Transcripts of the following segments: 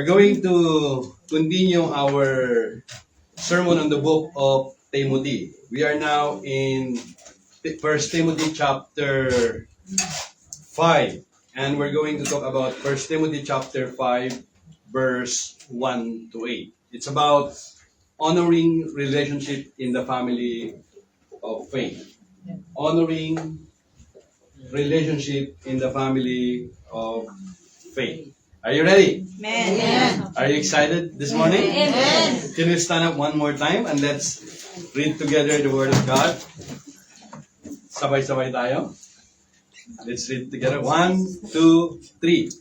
We're going to continue our sermon on the book of Timothy. We are now in 1 Timothy chapter 5. And we're going to talk about 1 Timothy chapter 5, verse 1 to 8. It's about honoring relationship in the family of faith. Honoring relationship in the family of faith. Are you ready? Amen. Are you excited this morning? Amen. Can you stand up one more time and let's read together the Word of God? Sabay-sabay tayo. Let's read together. 1, 2, 3.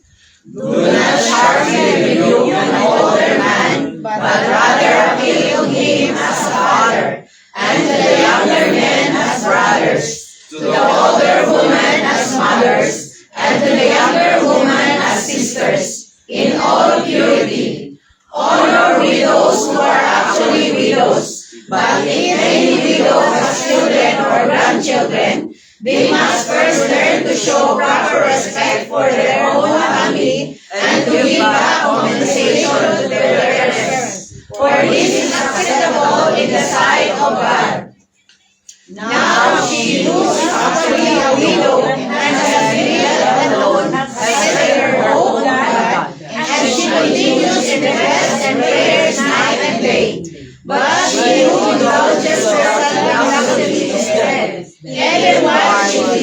Do not sharply rebuke an older man, but rather appeal to him as a father, and to the younger men as brothers, to the older women as mothers, and to the younger women as sisters, in all purity. Honor widows who are actually widows, but if any widow has children or grandchildren, they must first learn to show proper respect for their own family and to give back compensation to their parents. For this is acceptable in the sight of God. Now she who is actually a widow and has lived alone has set her hope on God, and she continues in the rest and prayers night and day. But she who indulges herself in luxury is dead. Neither one should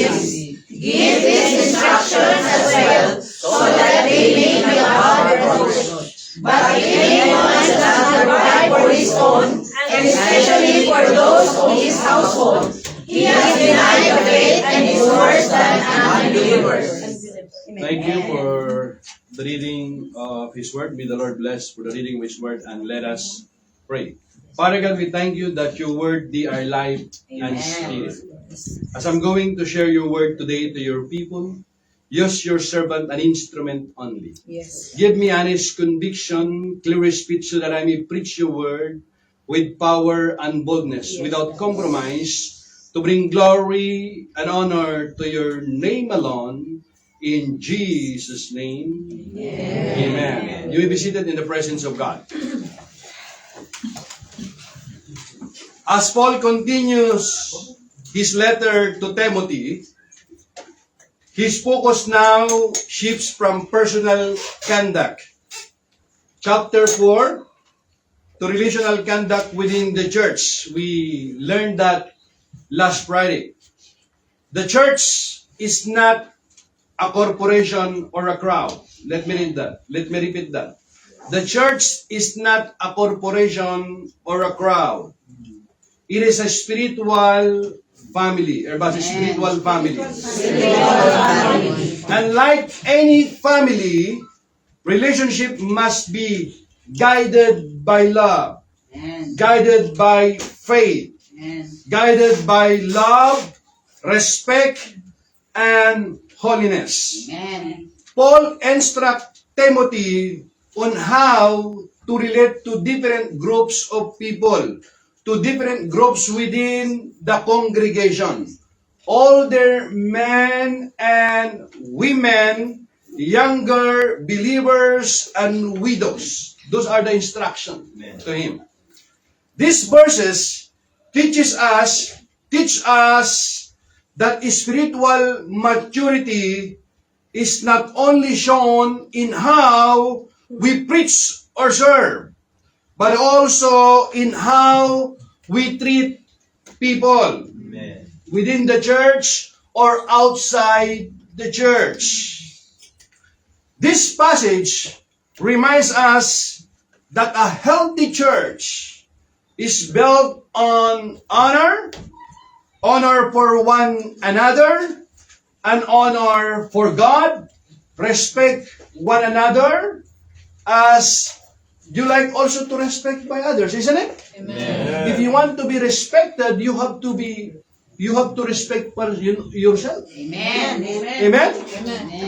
give these instructions as well, so that they may be above reproach. But if anyone does not provide for his own, and especially for those of his household, he has denied the faith and is worse than an unbeliever. Thank you for the reading of His Word. May the Lord bless for the reading of His Word, and let us pray. Father God, we thank you that your word, they are life and spirit. As I'm going to share your word today to your people, use your servant an instrument only. Yes. Give me honest conviction, clear speech, so that I may preach your word with power and boldness, without compromise, to bring glory and honor to your name alone. In Jesus' name, amen. You may be seated in the presence of God. As Paul continues his letter to Timothy, his focus now shifts from personal conduct. Chapter 4, to relational conduct within the church. We learned that last Friday. The church is not a corporation or a crowd. Let me read that. Let me repeat that. The church is not a corporation or a crowd. It is a spiritual family. Everybody, spiritual family. And like any family, relationship must be guided by love, guided by faith, guided by love, respect, and holiness. Paul instructs Timothy on how to relate to different groups of people, to different groups within the congregation. Older men and women, younger believers and widows. Those are the instructions to him. These verses teach us that spiritual maturity is not only shown in how we preach or serve, but also in how we treat people within the church or outside the church. This passage reminds us that a healthy church is built on honor for one another, and honor for God, respect one another, as you like also to respect by others, isn't it? Amen. If you want to be respected, you have to respect yourself. Amen. Amen?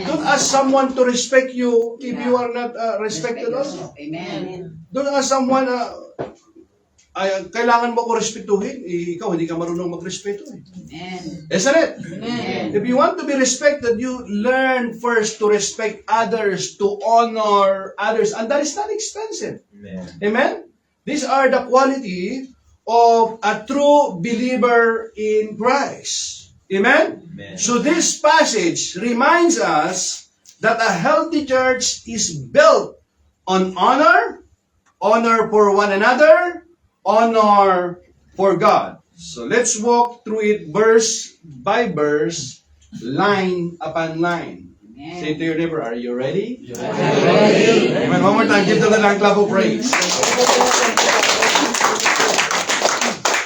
Don't ask someone to respect you if you are not respected also. Amen. Don't ask someone kailangan mo ko respetuhin. Ikaw, hindi ka marunong magrespeto. Amen. Isn't it? Amen. If you want to be respected, you learn first to respect others, to honor others, and that is not expensive. Amen. Amen? These are the quality of a true believer in Christ. Amen? Amen. So this passage reminds us that a healthy church is built on honor, honor for one another, honor for God. So let's walk through it verse by verse, line upon line. Say to your neighbor, are you ready? Ready. Amen. One more time, give the Lord a clap of praise.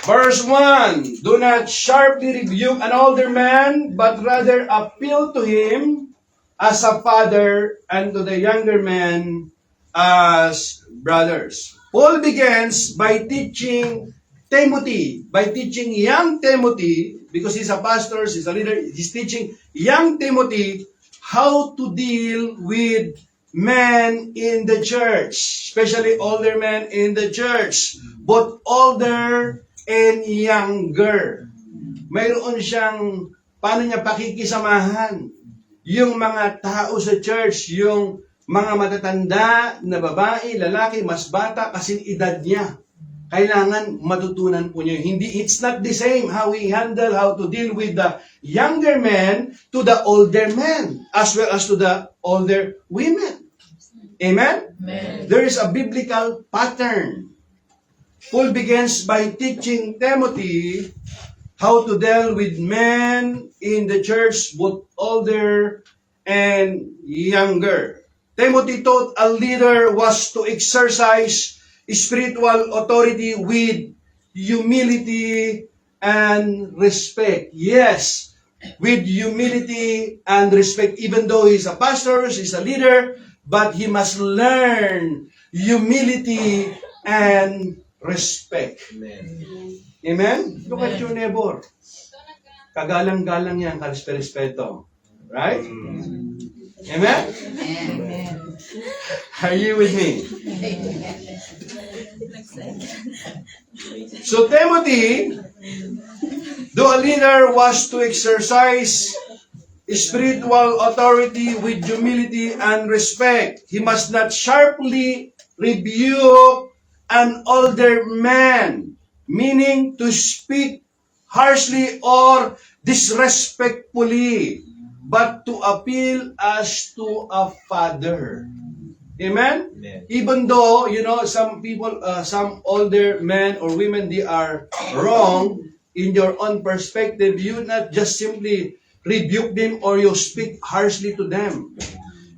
Verse 1, do not sharply rebuke an older man, but rather appeal to him as a father, and to the younger men as brothers. Paul begins by teaching Timothy, by teaching young Timothy, because he's a pastor, he's a leader, he's teaching young Timothy how to deal with men in the church, especially older men in the church, both older and younger. Mayroon siyang paano niya pakikisamahan yung mga tao sa church, yung mga matatanda na babae, lalaki, mas bata kasing edad niya. Kailangan matutunan po niyo. It's not the same how we handle, how to deal with the younger men to the older men, as well as to the older women. Amen? Amen. There is a biblical pattern. Paul begins by teaching Timothy how to deal with men in the church, both older and younger. Timothy taught a leader was to exercise spiritual authority with humility and respect. Yes, with humility and respect. Even though he's a pastor, he's a leader, but he must learn humility and respect. Amen. Amen? Look at your neighbor. Kagalang-galang yan, karespeto. Right? Amen? Amen. Are you with me? So Timothy, though a leader was to exercise spiritual authority with humility and respect, he must not sharply rebuke an older man, meaning to speak harshly or disrespectfully, but to appeal as to a father. Amen? Amen. Even though, some people, some older men or women, they are wrong in your own perspective, you not just simply rebuke them or you speak harshly to them.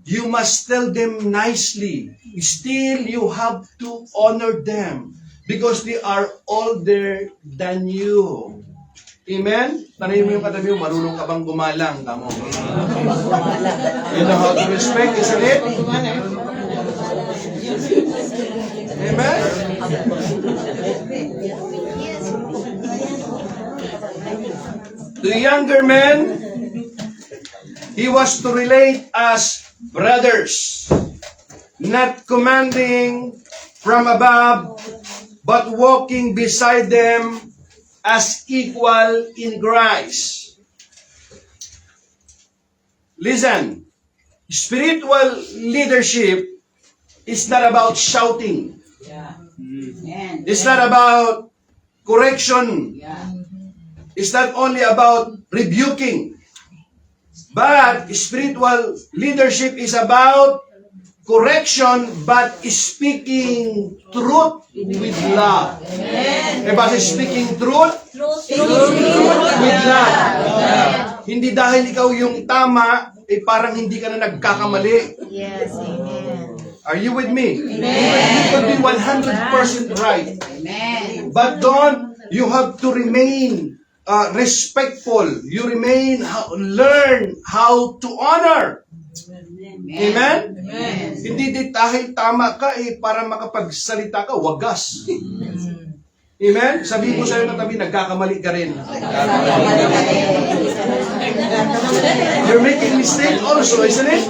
You must tell them nicely. Still, you have to honor them because they are older than you. Amen? Tanayin mo yung katabi mo, marunong ka bang gumalang? Tamo. You know how to respect, isn't it? Amen? To younger men, he was to relate as brothers, not commanding from above, but walking beside them as equal in Christ. Listen, spiritual leadership is not about shouting. Amen. It's not about correction. Yeah. It's not only about rebuking. But spiritual leadership is about correction, but speaking truth with love. Amen. Diba? Speaking truth with love. Hindi dahil ikaw yung tama, parang hindi ka na nagkakamali. Yes, amen. Are you with me? Amen. You can be 100% right. Amen. But you have to remain respectful. You learn how to honor. Amen? Amen. Hindi dahil tama ka, para makapagsalita ka, wagas. Amen? Sabihin ko sa'yo na tabi, nagkakamali ka rin. You're making mistake also, isn't it?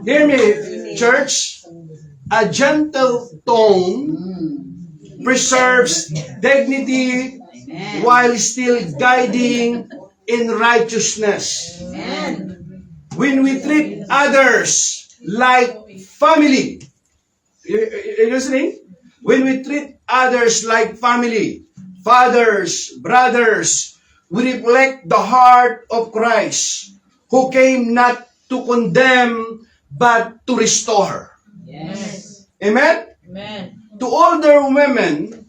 Hear me, church. a gentle tone preserves dignity while still guiding in righteousness. When we treat others like family, you listening? When we treat others like family, fathers, brothers, we reflect the heart of Christ, who came not to condemn, but to restore. Amen? To older women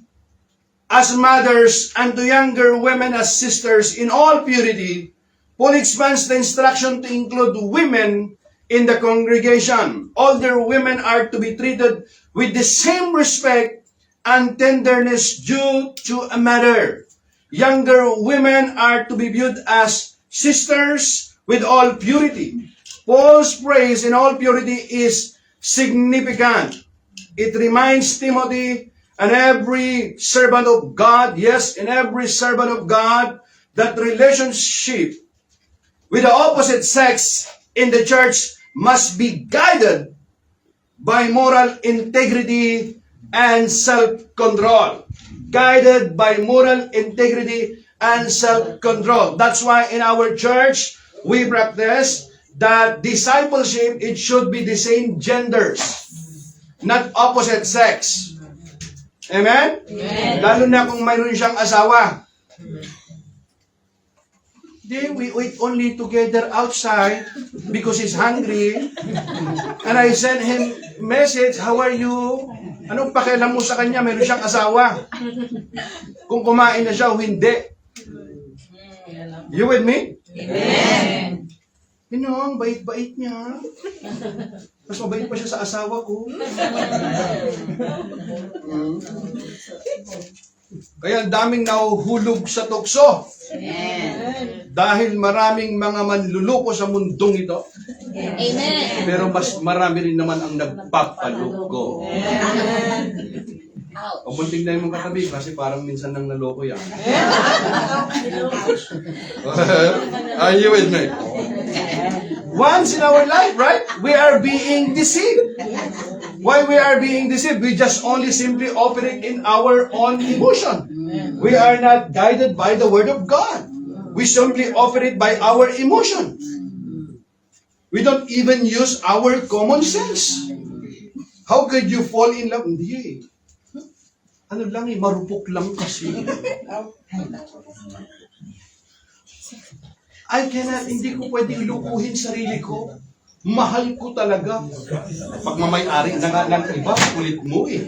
as mothers and to younger women as sisters in all purity, Paul expands the instruction to include women in the congregation. Older women are to be treated with the same respect and tenderness due to a mother. Younger women are to be viewed as sisters with all purity. Paul's praise in all purity is significant. It reminds Timothy and every servant of God, yes, and every servant of God, that relationship with the opposite sex in the church must be guided by moral integrity and self-control. Guided by moral integrity and self-control. That's why in our church, we practice that discipleship, it should be the same genders, not opposite sex. Amen? Lalo na kung mayroon siyang asawa. Then we eat only together outside because he's hungry. And I sent him message, how are you? Anong pakialam mo sa kanya? Meron siyang asawa. Kung kumain na siya o hindi. You with me? Amen. You know, ang bait-bait niya. Mas mabait pa siya sa asawa ko. Kaya ang daming nahuhulog sa tukso. Dahil maraming mga manluloko sa mundong ito. Amen. Pero mas marami rin naman ang nagpapaloko. Pabunting na yung mga katabi kasi parang minsan nang naloko yan. Are you with me? Once in our life, right? We are being deceived. Why we are being deceived? We just only simply operate in our own emotion. We are not guided by the Word of God. We simply operate by our emotion. We don't even use our common sense. How could you fall in love? Hindi eh. Ano lang eh, marupok lang kasi. Hindi ko pwedeng lukuhin sarili ko. Mahal ko talaga. Pagmamay-ari na nga ng iba, kulit mo eh.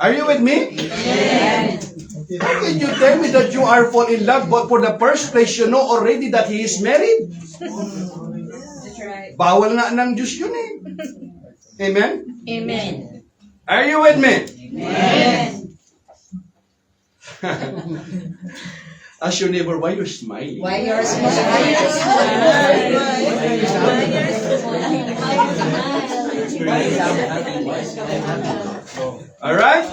Are you with me? How can you tell me that you are fall in love, but for the first place, you know already that he is married? Bawal na ng Diyos yun eh. Amen? Amen. Are you with me? Amen. Ask your neighbor, why you're smiling? Why you're Alright?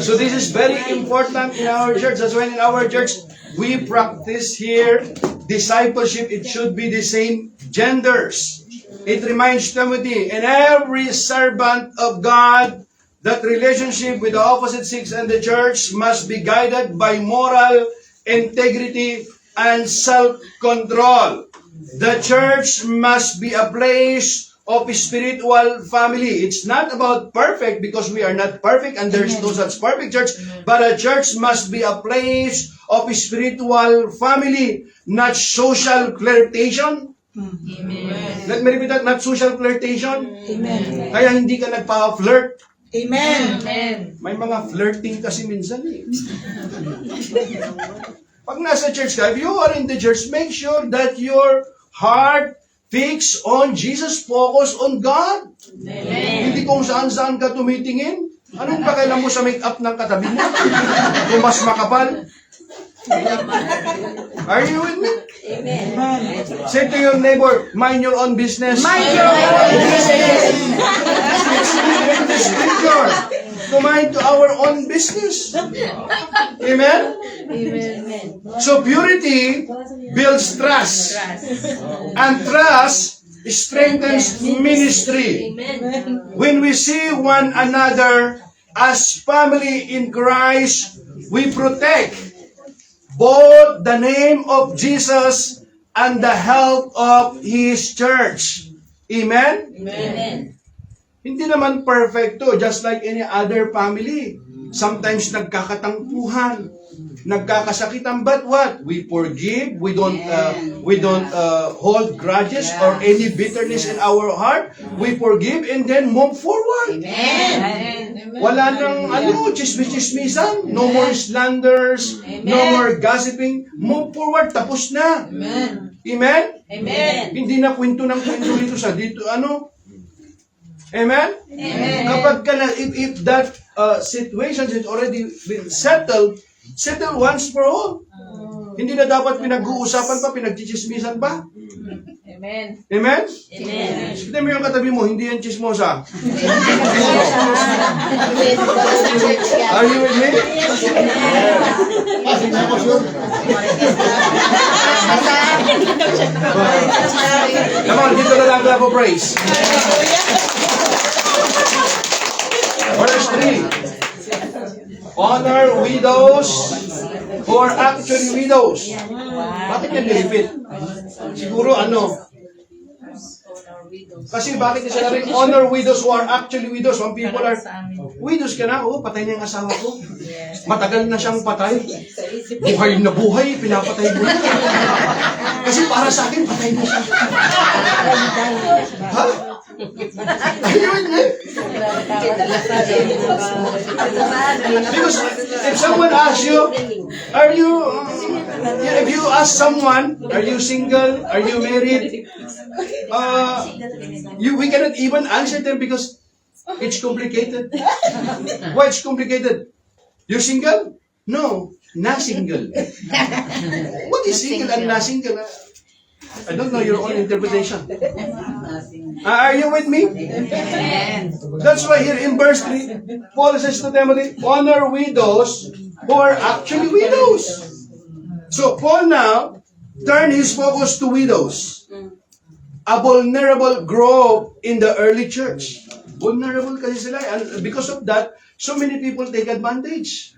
So this is very important in our church. That's why in our church, we practice here discipleship. It should be the same genders. It reminds Timothy and every servant of God that relationship with the opposite sex and the church must be guided by moral integrity and self-control. The church must be a place of spiritual family. It's not about perfect because we are not perfect and there's no such perfect church, but a church must be a place of spiritual family, not social flirtation. Amen. Let me repeat that, not social flirtation. Amen. Kaya hindi ka nagpa-flirt. Amen. Amen. May mga flirting kasi minsan eh. Pag nasa church ka, if you are in the church, make sure that your heart fixed on Jesus, focus on God. Amen. Hindi kung saan-saan ka tumitingin. Anong pakialam mo sa make-up ng katabi mo? Kung mas makapal. Are you with me? Amen. Say to your neighbor, mind your own business. Mind your own business. In the scripture, to mind to our own business. Amen? Amen. So purity builds trust. And trust strengthens ministry. When we see one another as family in Christ, we protect both the name of Jesus and the health of His church. Amen? Amen. Hindi naman perfecto, just like any other family. Sometimes nagkakatampuhan, nagkakasakitan, but what? We forgive, we don't hold grudges or any bitterness in our heart. We forgive and then move forward. Amen. Wala nang chismis-chismisan, no more slanders, no more gossiping. Move forward, tapos na. Amen. Amen? Amen. Hindi na kwento ng kwento dito sa dito, Amen? Amen. Kapag if that situation is already been settled once for all. Hindi na dapat pinag-uusapan pa, pinag-chichismisan pa. Amen. Amen? Amen. Sige mo yung katabi mo, hindi yan chismosa. Are you with me? Come on, dito na lang ako praise. Verse 3. Honor widows who are actually widows. Bakit yan nilipit? Siguro kasi bakit niya sinabi, honor widows who are actually widows. When people are, widows ka na, patay na yung asawa ko. Matagal na siyang patay. Buhay na buhay, pinapatay mo na. Kasi para sa akin, patay na siya. Ha? Ayun eh. Because if someone asks you, if you ask someone, are you single, are you married, we cannot even answer them because it's complicated. Why it's complicated? You're single? No, not single. What is single and not single? I don't know your own interpretation. Are you with me? That's why here in verse 3, Paul says to Timothy, honor widows who are actually widows. So Paul now turned his focus to widows. A vulnerable group in the early church. Vulnerable kasi sila. And because of that, so many people take advantage.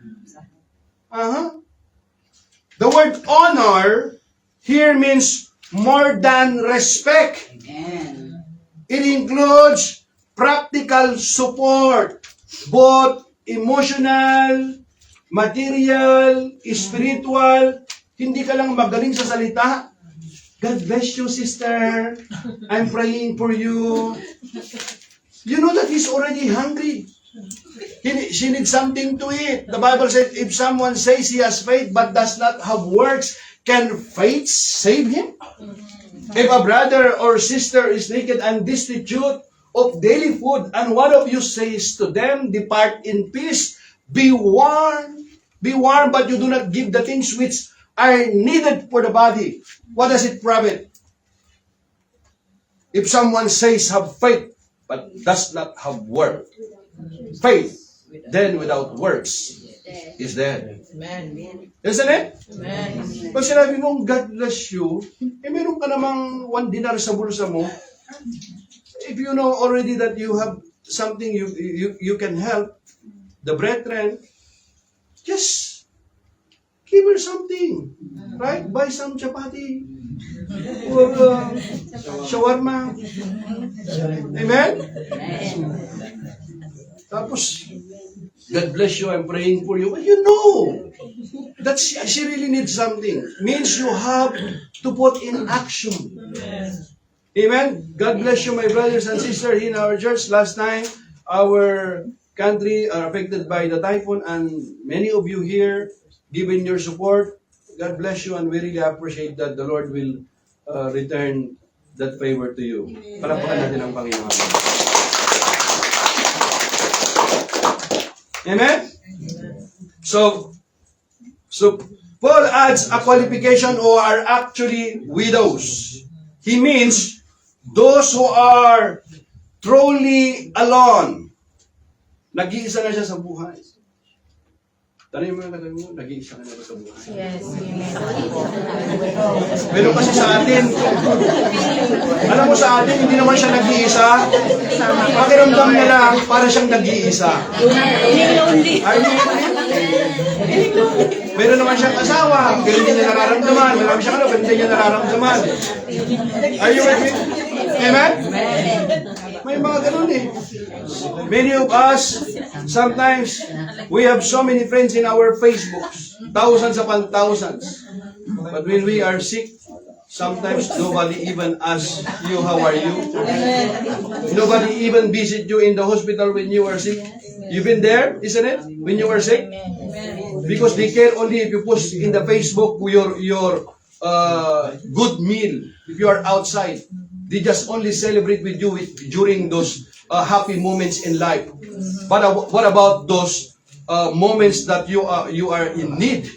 The word honor here means more than respect. It includes practical support, both emotional, material, spiritual. Hindi ka lang magaling sa salita. God bless you, sister. I'm praying for you. You know that he's already hungry. She needs something to eat. The Bible says, if someone says he has faith but does not have works, can faith save him? If a brother or sister is naked and destitute of daily food, and one of you says to them, depart in peace, be warned, but you do not give the things which are needed for the body, what does it profit? If someone says have faith, but does not have work, faith, then without works, is dead. Isn't it? Pag sinabi mong God bless you, meron ka namang 1 dinar sa bulsa mo, if you know already that you have something you can help the brethren, just give her something. Right? Buy some chapati or shawarma. Amen? Tapos, God bless you, I'm praying for you. Well, you know that she really needs something. Means you have to put in action. Amen? God bless you, my brothers and sisters in our church. Last time, our country are affected by the typhoon, and many of you here given your support. God bless you, and we really appreciate that the Lord will return that favor to you. Palakpakan natin ang Panginoon. Amen? So Paul adds a qualification who are actually widows. He means those who are truly alone. Nag-iisa na siya sa buhay. Tanong mo, nag-iisa ka na ba sa buhay? Yes. Pero kasi sa atin, alam mo sa atin, hindi naman siya nag-iisa. Pakiramdam niya lang, para siyang nag-iisa. Ay, meron naman siyang asawa, pero hindi niya nararamdaman. Marami siyang pero hindi niya nararamdaman. Are you with me? Amen? May mga ganun eh. Many of us, sometimes, we have so many friends in our Facebooks. Thousands upon thousands. But when we are sick, sometimes nobody even asks you, how are you? Nobody even visit you in the hospital when you are sick. You've been there, isn't it? When you are sick? Because they care only if you post in the Facebook your good meal. If you are outside, they just only celebrate with you during those happy moments in life. But what about those moments that you are in need?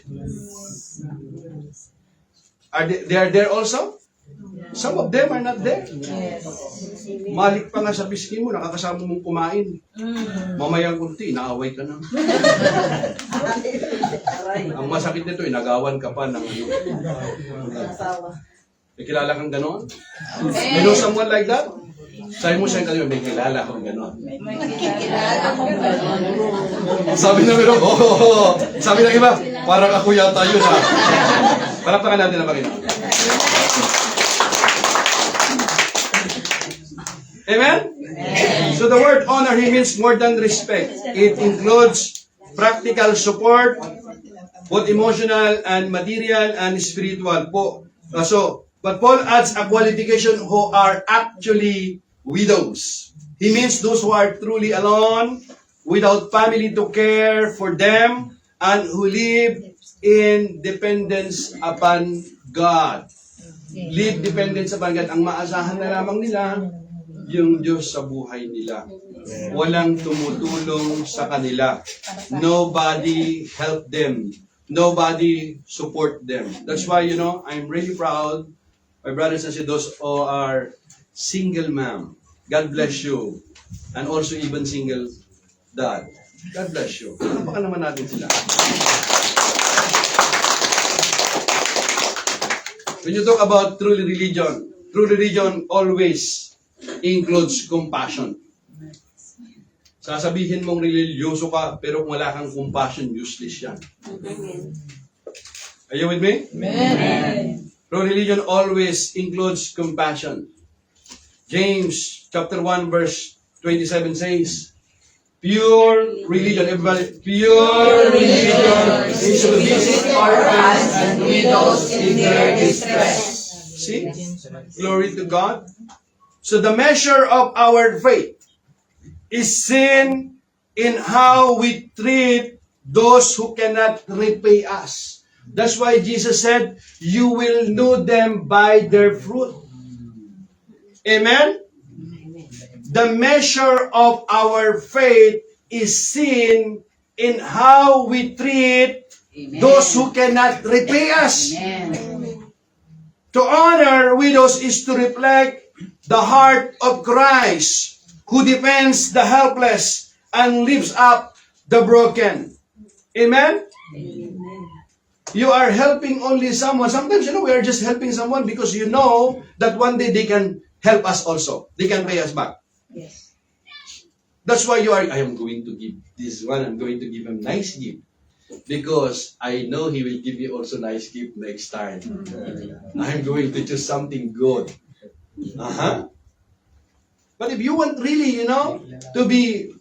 They are there also? Some of them are not there. Malik pa nga sa piskin mo, nakakasama mong kumain. Mamayang kunti, naaway ka na. Ang masakit nito, inagawan ka pa ng may kilala kang gano'n? You know someone like that? Sabi mo siya kayo, may kilala kang gano'n. Sabi na meron, sabi ng iba, parang ako yata yun ha. Palakpakan natin ang Panginoon. Amen? So the word honor here means more than respect. It includes practical support, both emotional and material and spiritual po. But Paul adds a qualification who are actually widows. He means those who are truly alone, without family to care for them, and who live in dependence upon God. Live dependence upon God. Ang maasahan na lamang nila, yung Diyos sa buhay nila. Walang tumutulong sa kanila. Nobody help them. Nobody support them. That's why, I'm really proud, my brothers and sisters, those who are single mom. God bless you. And also even single dad. God bless you. Baka naman natin sila. When you talk about true religion always includes compassion. Sasabihin mong religyoso ka, pero kung wala kang compassion, useless yan. Are you with me? Amen. True religion always includes compassion. James chapter 1 verse 27 says, pure religion, everybody, pure religion is to visit orphans and widows in their distress. See? Glory to God. So the measure of our faith is seen in how we treat those who cannot repay us. That's why Jesus said, you will know them by their fruit. Amen? The measure of our faith is seen in how we treat those who cannot repay us. To honor widows is to reflect the heart of Christ, who defends the helpless and lifts up the broken. Amen? You are helping only someone. Sometimes, we are just helping someone because you know that one day they can help us also. They can pay us back. Yes. That's why I am going to give this one, I'm going to give him nice gift. Because I know he will give me also nice gift next time. I'm going to choose something good. But if you want really, to be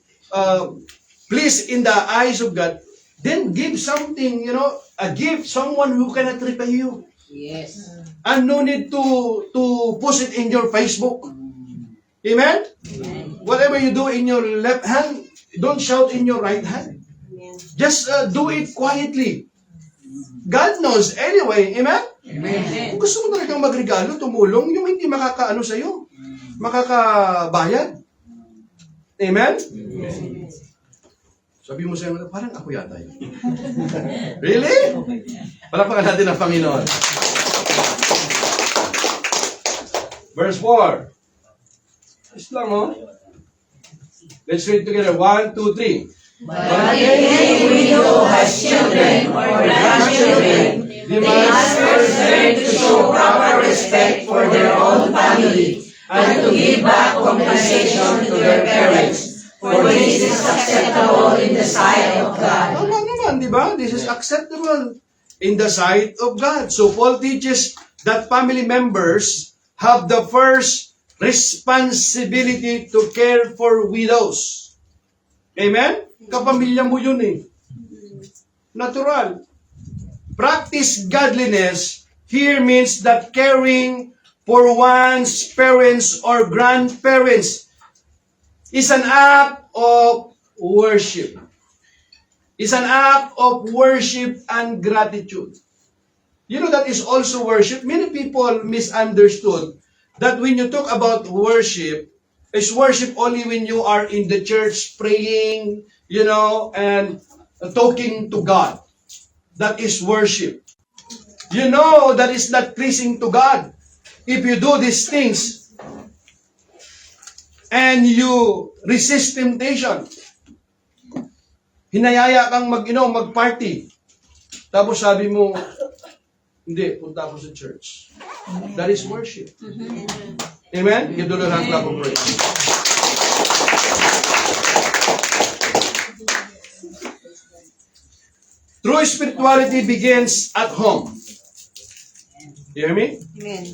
pleased in the eyes of God, then give something, a gift, someone who cannot repay you. Yes. And no need to post it in your Facebook. Amen? Whatever you do in your left hand, don't shout in your right hand. Just do it quietly. God knows anyway. Amen? Kung gusto mo talagang magregalo, tumulong, yung hindi makakaano sa'yo. Makakabayad. Amen? Sabi mo sa'yo, parang ako yata yun. Really? Palakpakan natin ang Panginoon. Verse 4. Islam, Let's read together. 1, 2, 3. But if any widow has children or grandchildren, they must first learn to show proper respect for their own family and to give back compensation to their parents, for this is acceptable in the sight of God. Tama naman, di ba? This is acceptable in the sight of God. So Paul teaches that family members have the first responsibility to care for widows. Amen? Kapamilya mo yun eh. Natural. Practice godliness here means that caring for one's parents or grandparents is an act of worship. Is an act of worship and gratitude. You know that is also worship. Many people misunderstood that when you talk about worship, it's worship only when you are in the church praying, and talking to God. That is worship. You know that is not pleasing to God. If you do these things and you resist temptation, hinayaya kang mag-party. Tapos sabi mo, hindi, punta ako sa church. That is worship. Amen? Give the Lord a clap of praise. True spirituality begins at home. You hear me? Amen.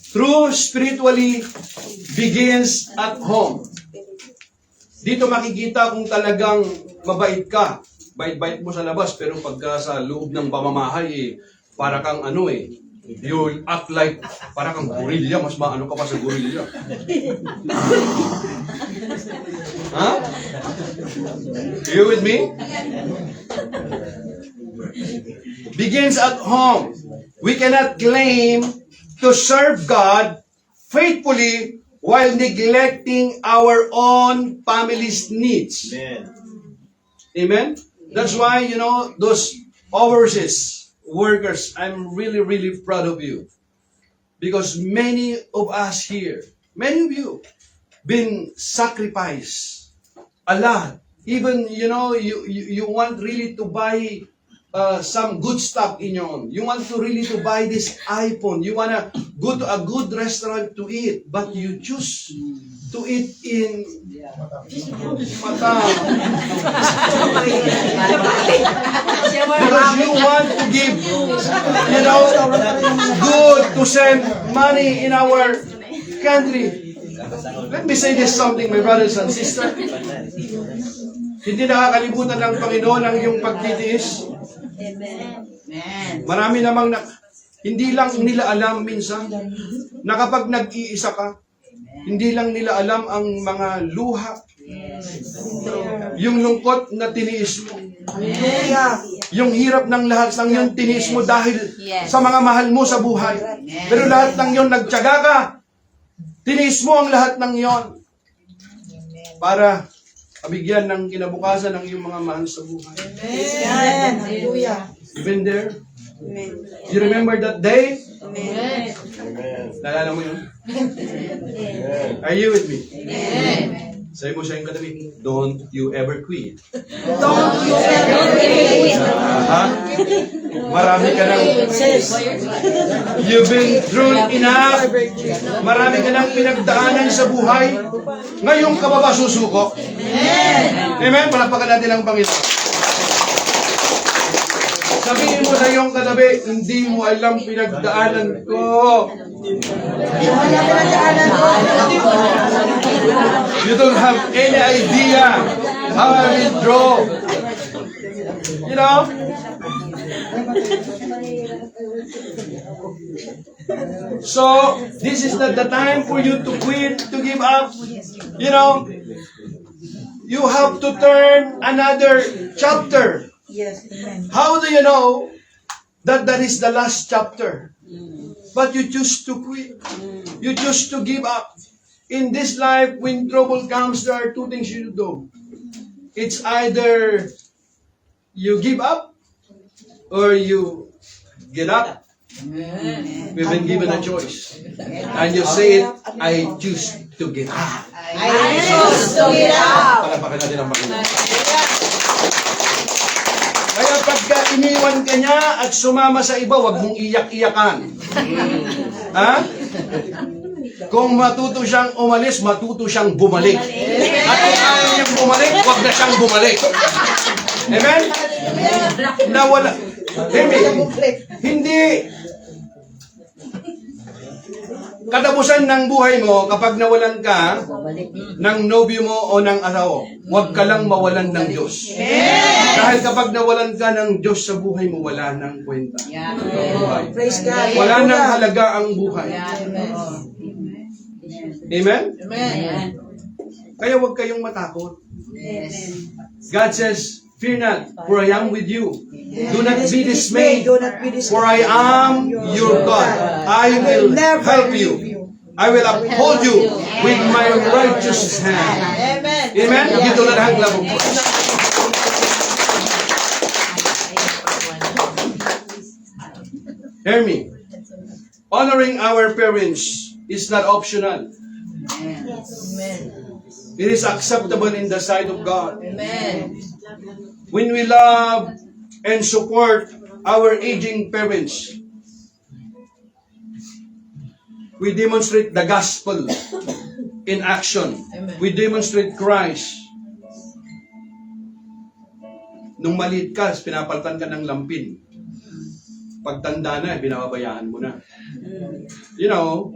True spirituality begins at home. Dito makikita kung talagang mabait ka. Bait-bait mo sa labas, pero pagka sa loob ng pamamahay, para kang you act like, para kang gorilla, mas maano ka pa sa gorilla. Ha? You with me? Begins at home. We cannot claim to serve God faithfully while neglecting our own family's needs. Amen. Amen? That's why, those overseas workers, I'm really, really proud of you. Because many of us here, many of you, been sacrificed a lot. Even, you want really to buy some good stuff in your own. You want to really to buy this iPhone. You want to go to a good restaurant to eat. But you choose to eat in Mata. Because you want to give, good to send money in our country. Let me say this something, my brothers and sisters. Hindi nakakalimutan ng Panginoon ang iyong pagtitiis. Marami namang hindi lang nila alam minsan na kapag nag-iisa ka, hindi lang nila alam ang mga luha, yung lungkot na tiniis mo, yung hirap ng lahat ng yun tiniis mo dahil sa mga mahal mo sa buhay. Pero lahat ng yun nagtiyaga ka, tiniis mo ang lahat ng yon para mabigyan ng kinabukasan ng iyong mga mahal sa buhay. Amen. Hallelujah. You been there? Amen. You remember that day? Amen. Naalala mo yun? Are you with me? Amen. Sabi mo sa iyong katabi, don't you ever quit. Don't you ever quit. Ha? Marami ka nang, you've been through enough. Marami ka nang pinagdaanan sa buhay. Ngayon ka ba susuko? Amen? Palakpakan natin ang Panginoon. Sabihin mo sa iyong katabi, hindi mo alam pinagdaanan ko. You don't have any idea how I withdraw. So, this is not the time for you to quit, to give up. You have to turn another chapter. Yes. Amen. How do you know that that is the last chapter? But you choose to quit. You choose to give up. In this life, when trouble comes, there are two things you do. It's either you give up or you get up. We've been given a choice. And you say it, I choose to get up. I choose to get up. Palapakan natin ang Panginoon. iniwan ka niya at sumama sa iba, wag mong iyak-iyakan. Ha? Kung matuto siyang umalis, matuto siyang bumalik. At kung ayaw niyang bumalik, wag na siyang bumalik. Amen? Nawala. Hindi. Katapusan ng buhay mo, kapag nawalan ka ng nobyo mo o ng asawa, huwag ka lang mawalan ng Diyos. Dahil kapag nawalan ka ng Diyos sa buhay mo, wala nang kwenta. Buhay. Praise God. Wala nang halaga ang buhay. Amen? Amen. Kaya huwag kayong matakot. God says, "Fear not, for I am with you. Do not be dismayed, Do not be dismayed. for I am your God. I will help you. I will uphold you with my righteous hand." Amen. Amen? Give the Lord a hand clap of praise. Hear me. Honoring our parents is not optional. Amen. It is acceptable in the sight of God. Amen. When we love and support our aging parents, we demonstrate the gospel in action. Amen. We demonstrate Christ. Nung maliit ka, pinapalitan ka ng lampin. Pagtanda na, binababayaan mo na. You know,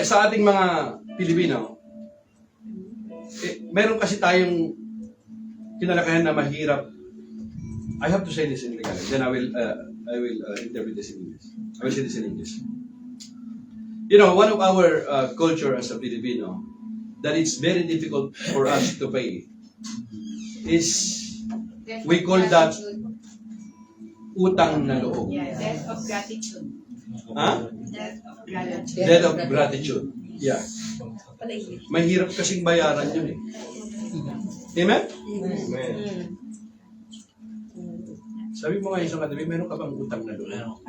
sa ating mga Pilipino, meron kasi tayong kinalakayan na mahirap. I have to say this in Tagalog, then I will interpret this in English. I will say this in English. One of our culture as a Filipino, that it's very difficult for us to pay, is, we call that utang na loob. Yeah, debt of gratitude. Ha? Debt of gratitude. Debt of gratitude. Yeah. Mahirap kasing bayaran yun eh. Amen? Sabi mo nga isang katabi, meron ka bang utang na loob?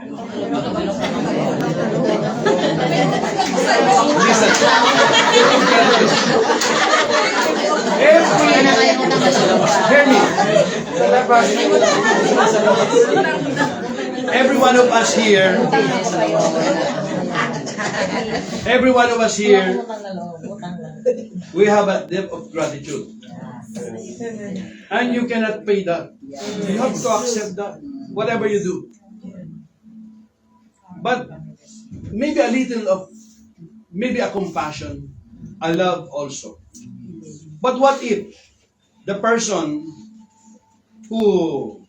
Listen. Hear me. Every one of us here, we have a debt of gratitude. And you cannot pay that. You have to accept that, whatever you do. But maybe a little of, maybe a compassion, a love also. But what if the person who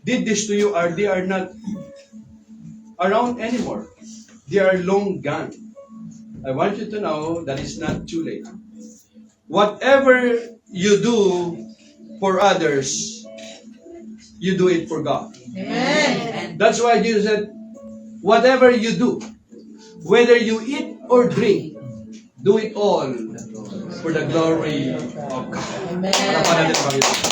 did this to you they are not around anymore? They are long gone. I want you to know that it's not too late. Whatever you do for others, you do it for God. Amen. That's why Jesus said, whatever you do, whether you eat or drink, do it all for the glory of God. Amen. Parapan natin ang Panginoon.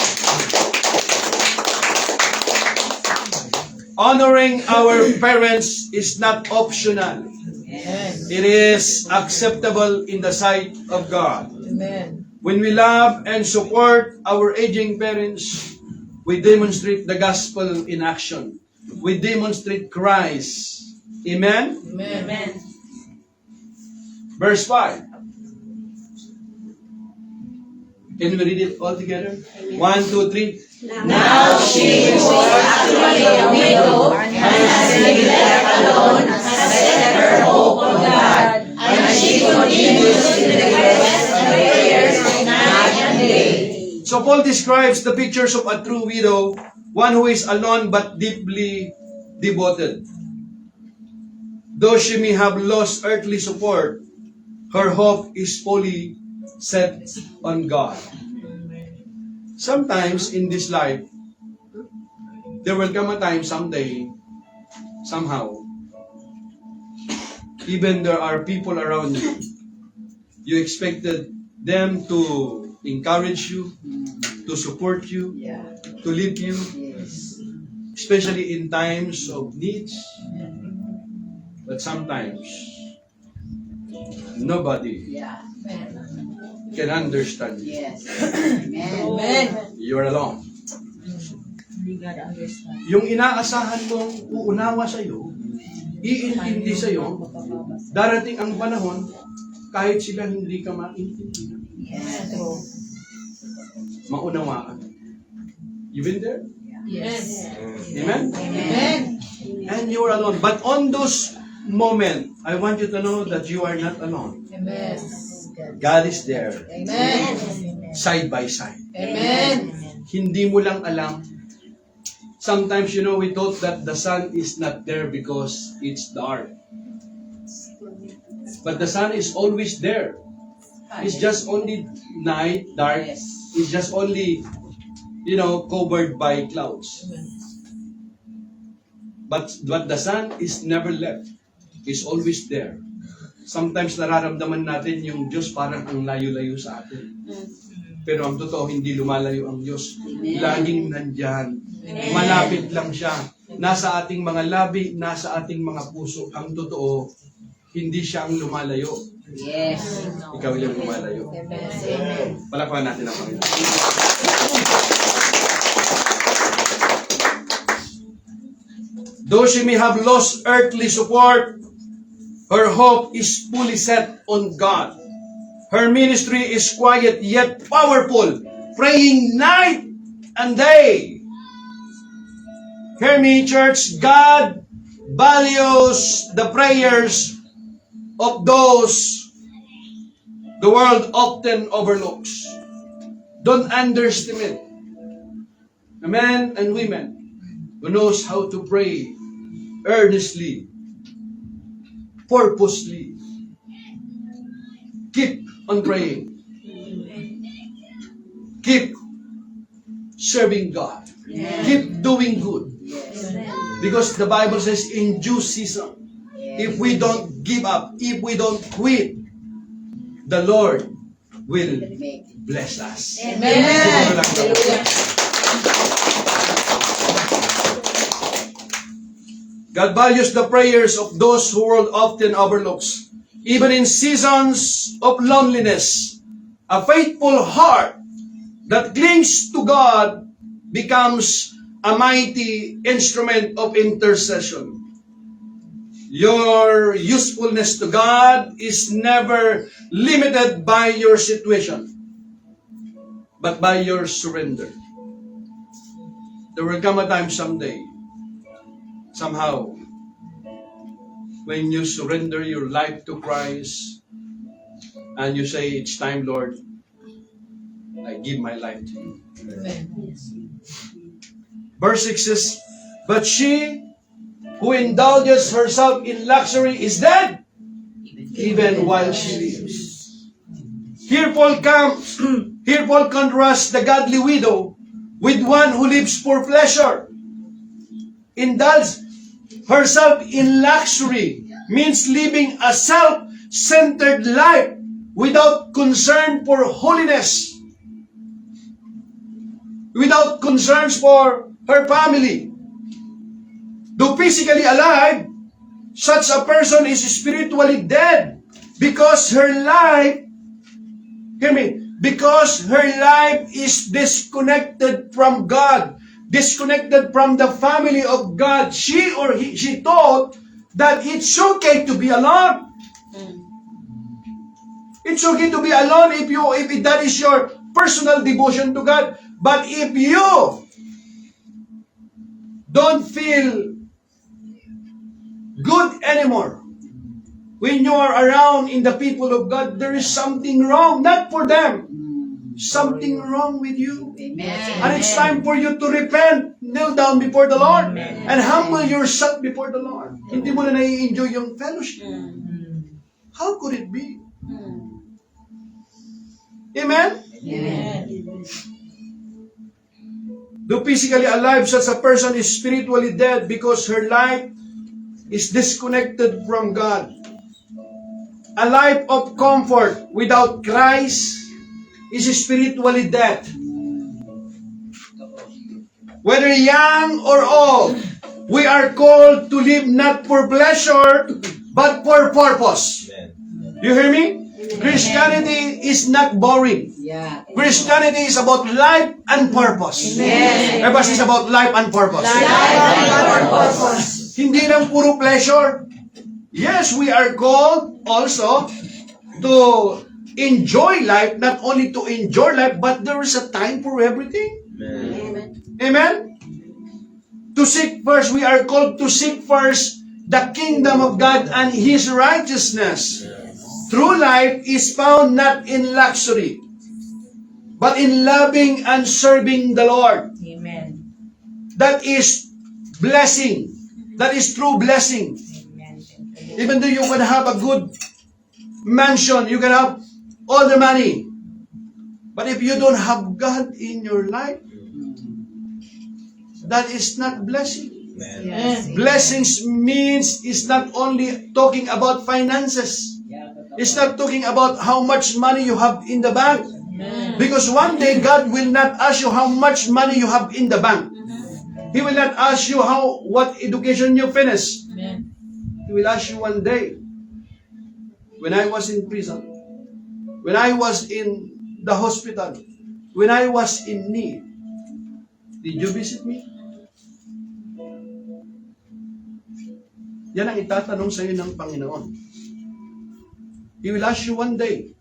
Honoring our parents is not optional. It is acceptable in the sight of God. Amen. When we love and support our aging parents, we demonstrate the gospel in action. We demonstrate Christ. Amen? Amen. Verse 5. Can we read it all together? 1, 2, 3. Now she who was actually a widow and has been left alone has set her hope on God, and she continues in the request and prayers night and day. So Paul describes the pictures of a true widow, one who is alone but deeply devoted. Though she may have lost earthly support, her hope is fully set on God. Sometimes in this life, there will come a time someday, somehow, even there are people around you, you expected them to encourage you, to support you, to lift you, especially in times of needs. But sometimes, nobody can understand you. Yes. Amen. Amen. You're alone. Hindi God understand. Yung inaasahan mong uunawa sa'yo, iintindi sa'yo, darating ang panahon, kahit sila hindi ka maintindihan. Yes. True. Maunawaan. You been there? Yes. Amen? Amen. And you're alone. But on those moments, I want you to know that you are not alone. Amen. God is there, Amen. side by side. Amen. Hindi mo lang alam. Sometimes, we thought that the sun is not there because it's dark. But the sun is always there. It's just only night, dark. It's just only, covered by clouds. But the sun is never left. It's always there. Sometimes nararamdaman natin yung Diyos parang ang layo-layo sa atin. Pero ang totoo, hindi lumalayo ang Diyos. Laging nandyan. Malapit lang siya. Nasa ating mga labi, nasa ating mga puso. Ang totoo, hindi siya ang lumalayo. Yes. Ikaw yung lumalayo. Palakpakan natin ang Panginoon. Though she may have lost earthly support, her hope is fully set on God. Her ministry is quiet yet powerful, praying night and day. Hear me, church. God values the prayers of those the world often overlooks. Don't underestimate the men and women who knows how to pray earnestly, purposely. Keep on praying. Keep serving God. Keep doing good. Because the Bible says in due season, if we don't give up, if we don't quit, the Lord will bless us. Amen. Siguro lang daw. God values the prayers of those who world often overlooks. Even in seasons of loneliness, a faithful heart that clings to God becomes a mighty instrument of intercession. Your usefulness to God is never limited by your situation, but by your surrender. There will come a time someday, somehow, when you surrender your life to Christ and you say, it's time, Lord, I give my life to you. Verse 6 says, but she who indulges herself in luxury is dead, even while she lives. Here Paul contrasts the godly widow with one who lives for pleasure. Indulge herself in luxury means living a self-centered life without concern for holiness, without concerns for her family. Though physically alive, such a person is spiritually dead because her life, hear me, because her life is disconnected from God, disconnected from the family of God. She thought that it's okay to be alone. It's okay to be alone if that is your personal devotion to God. But if you don't feel good anymore when you are around in the people of God, there is something wrong, not for them, something wrong with you. Amen. And it's time for you to repent, kneel down before the Lord, and humble yourself before the Lord. Hindi mo na nai-enjoy yung fellowship. How could it be? Amen? Amen. Though physically alive, such a person is spiritually dead because her life is disconnected from God. A life of comfort without Christ is spiritually dead. Whether young or old, we are called to live not for pleasure, but for purpose. You hear me? Christianity is not boring. Yeah. Christianity is about life and purpose. Everybody is about life and purpose. Hindi lang puro pleasure. Yes, we are called also to enjoy life, not only to enjoy life, but there is a time for everything. Amen? To seek first, we are called to seek first the kingdom of God and His righteousness. True life is found not in luxury, but in loving and serving the Lord. Amen. That is blessing. That is true blessing. Amen. Even though you can have a good mansion, you can have all the money, but if you don't have God in your life, that is not blessing. Yes. Blessings means is not only talking about finances. It's not talking about how much money you have in the bank. Because one day God will not ask you how much money you have in the bank. He will not ask you what education you finished. Amen. He will ask you one day. When I was in prison, when I was in the hospital, when I was in need, did you visit me? Yan ang itatanong sa iyo ng Panginoon. He will ask you one day.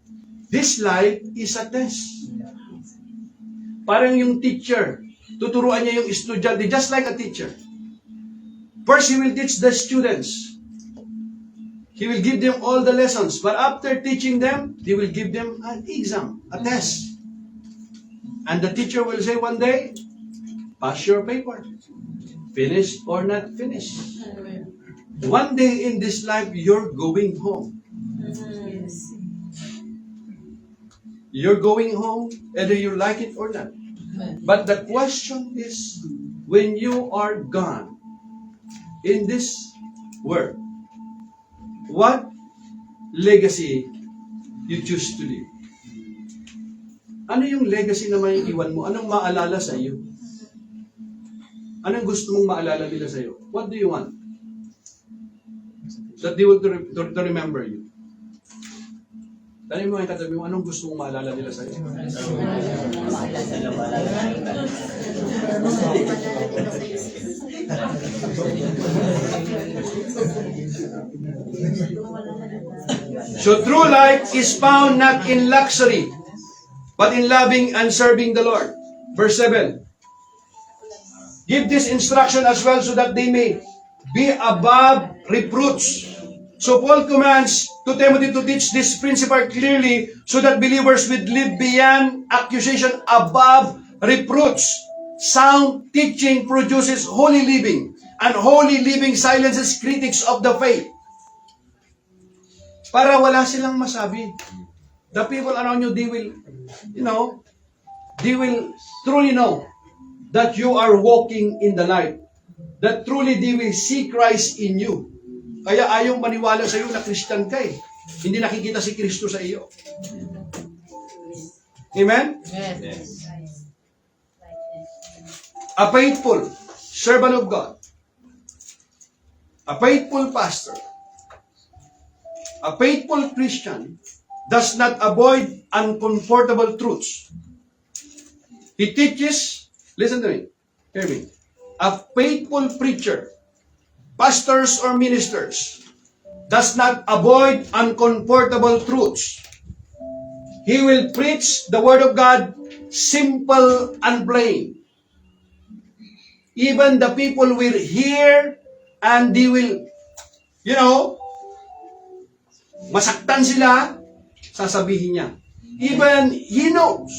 This life is a test. Parang yung teacher, tuturuan niya yung estudyante, just like a teacher. First, he will teach the students. He will give them all the lessons. But after teaching them, he will give them an exam, a test. And the teacher will say one day, pass your paper. Finish or not finish. One day in this life, you're going home. You're going home, whether you like it or not. But the question is, when you are gone in this world, what legacy you choose to leave? Ano yung legacy na may iwan mo? Anong maalala sa iyo? Anong gusto mong maalala nila sa iyo? What do you want? That they will to remember you. Tanong mo yung katabi mo, anong gusto mong maalala nila sa iyo? So true life is found not in luxury, but in loving and serving the Lord. Verse 7. Give this instruction as well so that they may be above reproach. So Paul commands to Timothy to teach this principle clearly so that believers would live beyond accusation, above reproach. Sound teaching produces holy living, and holy living silences critics of the faith. Para wala silang masabi. The people around you, they will truly know that you are walking in the light. That truly they will see Christ in you. Kaya ayaw maniwala sa iyo na Christian ka eh. Hindi nakikita si Kristo sa iyo. Amen? Yes. A faithful servant of God, a faithful pastor, a faithful Christian does not avoid uncomfortable truths. He teaches, listen to me, hear me. A faithful preacher, pastors or ministers, does not avoid uncomfortable truths. He will preach the Word of God simple and plain. Even the people will hear and they will, masaktan sila, sasabihin niya. Even he knows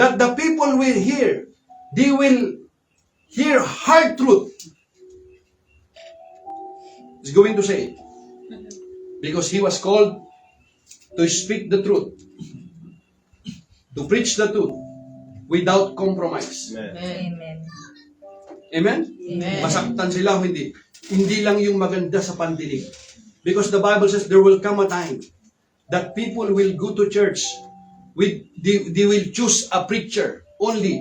that the people will hear, they will hear hard truth. He's going to say it. Because he was called to speak the truth. To preach the truth without compromise. Amen. Amen? Amen. Masaktan sila o hindi. Hindi lang yung maganda sa pandinig. Because the Bible says there will come a time that people will go to church. They will choose a preacher only.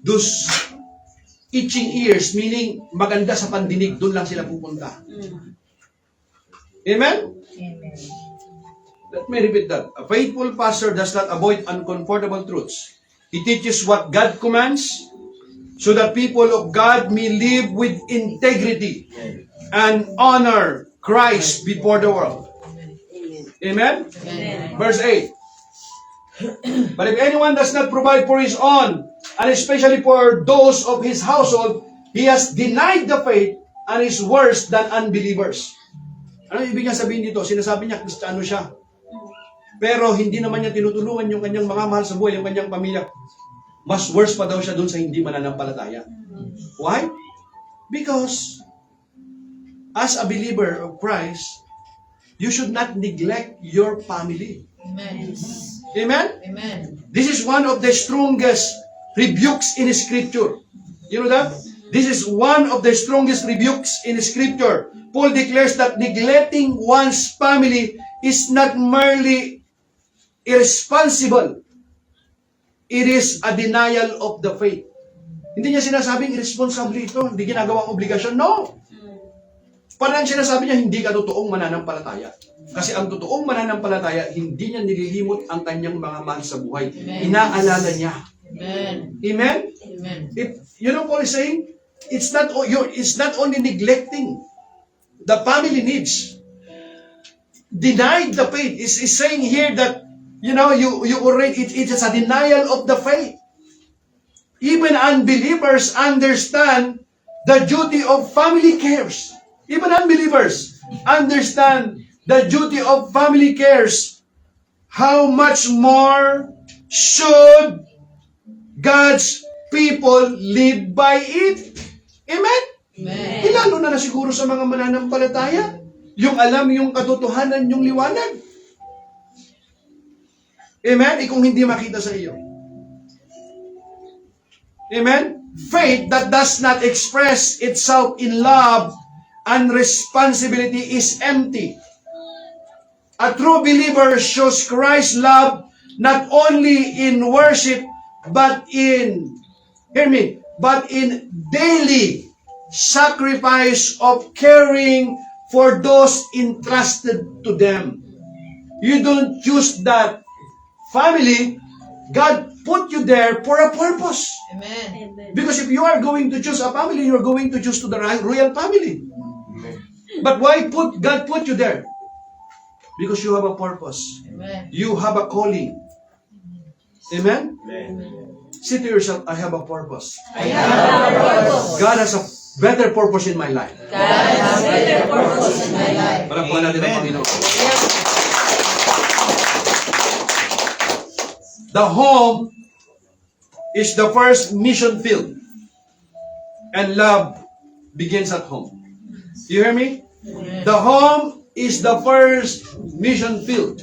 Those itching ears, meaning maganda sa pandinig, doon lang sila pupunta. Amen? Amen. Let me repeat that. A faithful pastor does not avoid uncomfortable truths. He teaches what God commands so that people of God may live with integrity and honor Christ before the world. Amen? Amen. Verse 8. But if anyone does not provide for his own, and especially for those of his household, he has denied the faith and is worse than unbelievers. Ano ibig niya sabihin dito? Sinasabi niya, Kristiyano siya. Pero hindi naman niya tinutulungan yung kanyang mga mahal sa buhay, yung kanyang pamilya. Mas worse pa daw siya doon sa hindi mananampalataya. Why? Because as a believer of Christ, you should not neglect your family. Amen. Amen? Amen. This is one of the strongest rebukes in Scripture. You know that? This is one of the strongest rebukes in Scripture. Paul declares that neglecting one's family is not merely irresponsible. It is a denial of the faith. Hindi niya sinasabing irresponsible ito, hindi ginagawang obligasyon. No! Parang sinasabi niya, hindi ka totoong mananampalataya. Kasi ang totoong mananampalataya, hindi niya nililimot ang kanyang mga mahal sa buhay. Amen. Inaalala niya. Amen. Amen? Amen. If, you know Paul is saying, it's not only neglecting the family needs. Denied the faith. Is saying here that, you know, you already, it is a denial of the faith. Even unbelievers understand the duty of family cares. Even unbelievers understand the duty of family cares. How much more should God's people live by it? Amen? Amen. Lalo na siguro sa mga mananampalataya, yung alam yung katotohanan, yung liwanag. Amen? Kung hindi makita sa iyo. Amen? Faith that does not express itself in love and responsibility is empty. A true believer shows Christ's love not only in worship, but in, hear me, but in daily sacrifice of caring for those entrusted to them. You don't choose that family. God put you there for a purpose. Amen. Because if you are going to choose a family, you're going to choose to the royal family. But why God put you there? Because you have a purpose. Amen. You have a calling. Amen? Amen. Say to yourself, I have a purpose. I have a purpose. God has a better purpose in my life. God has a better purpose in my life. Palakpakan natin ang Panginoon. The home is the first mission field. And love begins at home. You hear me? The home is the first mission field.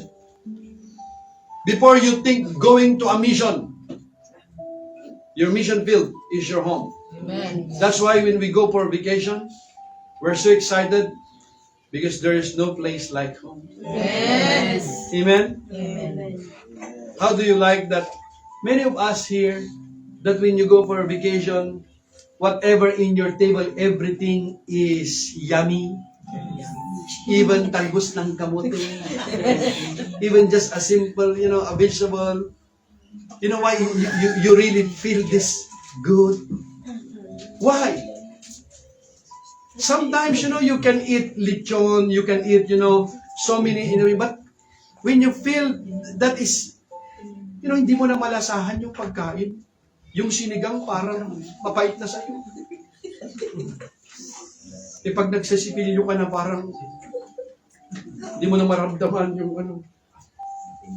Before you think going to a mission, your mission field is your home. Amen. That's why when we go for vacation, we're so excited because there is no place like home. Yes. Amen? Amen. How do you like that? Many of us here, that when you go for a vacation, whatever in your table, everything is yummy. Even talbos ng kamote. Even just a simple, a vegetable. You know why you really feel this good? Why? Sometimes, you can eat lechon, you can eat, so many, but when you feel that is, hindi mo na malasahan yung pagkain. Yung sinigang parang mapait na sa'yo. Pag nagsasipilyo ka na parang hindi mo na maramdaman yung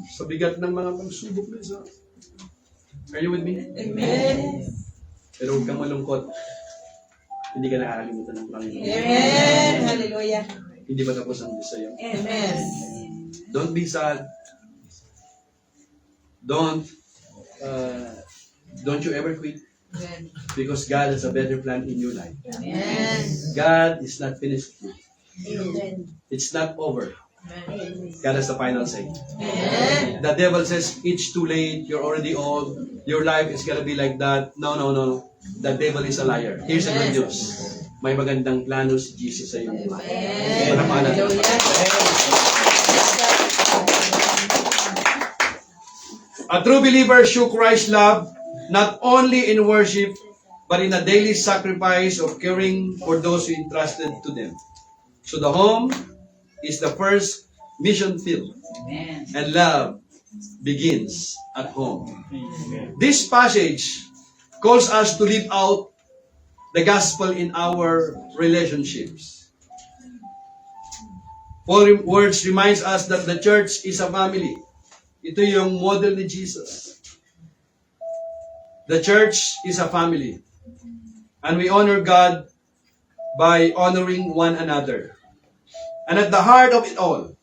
sa bigat ng mga pagsubok na. Are you with me? Amen. Pero huwag kang malungkot. Hindi ka nakakalimutan ng Panginoon. Amen. Hallelujah. Hindi pa tapos ang Diyos sa'yo. Amen. Don't be sad. Don't you ever quit. Amen. Because God has a better plan in your life. Amen. God is not finished. Amen. It's not over. Amen. God has the final say. Amen. The devil says, it's too late, you're already old, your life is gonna be like that. No. The devil is a liar. Here's the good news. May magandang plano si Jesus sa iyo. Amen. Amen. Hallelujah. A true believer show Christ's love not only in worship, but in a daily sacrifice of caring for those who entrusted to them. So the home is the first mission field, and love begins at home. This passage calls us to live out the gospel in our relationships. Paul's words reminds us that the church is a family. Ito yung model ni Jesus. The church is a family. And we honor God by honoring one another. And at the heart of it all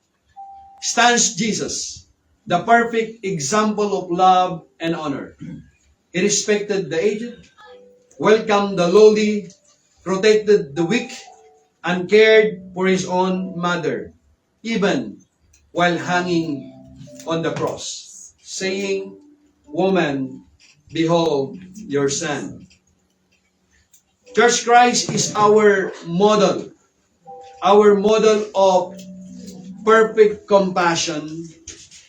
stands Jesus, the perfect example of love and honor. He respected the aged, welcomed the lowly, protected the weak, and cared for his own mother, even while hanging on the cross, saying, "Woman, behold your son." Church Christ is our model of perfect compassion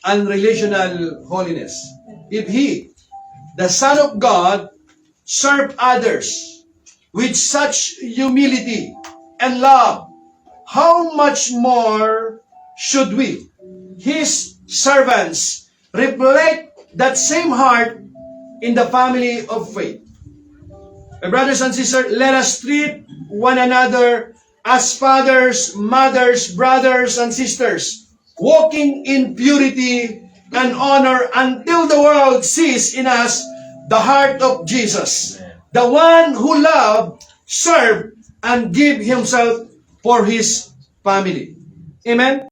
and relational holiness. If He, the Son of God, served others with such humility and love, how much more should we, His servants, reflect that same heart in the family of faith? My brothers and sisters, let us treat one another as fathers, mothers, brothers, and sisters, walking in purity and honor until the world sees in us the heart of Jesus, the one who loved, served, and gave himself for his family. Amen?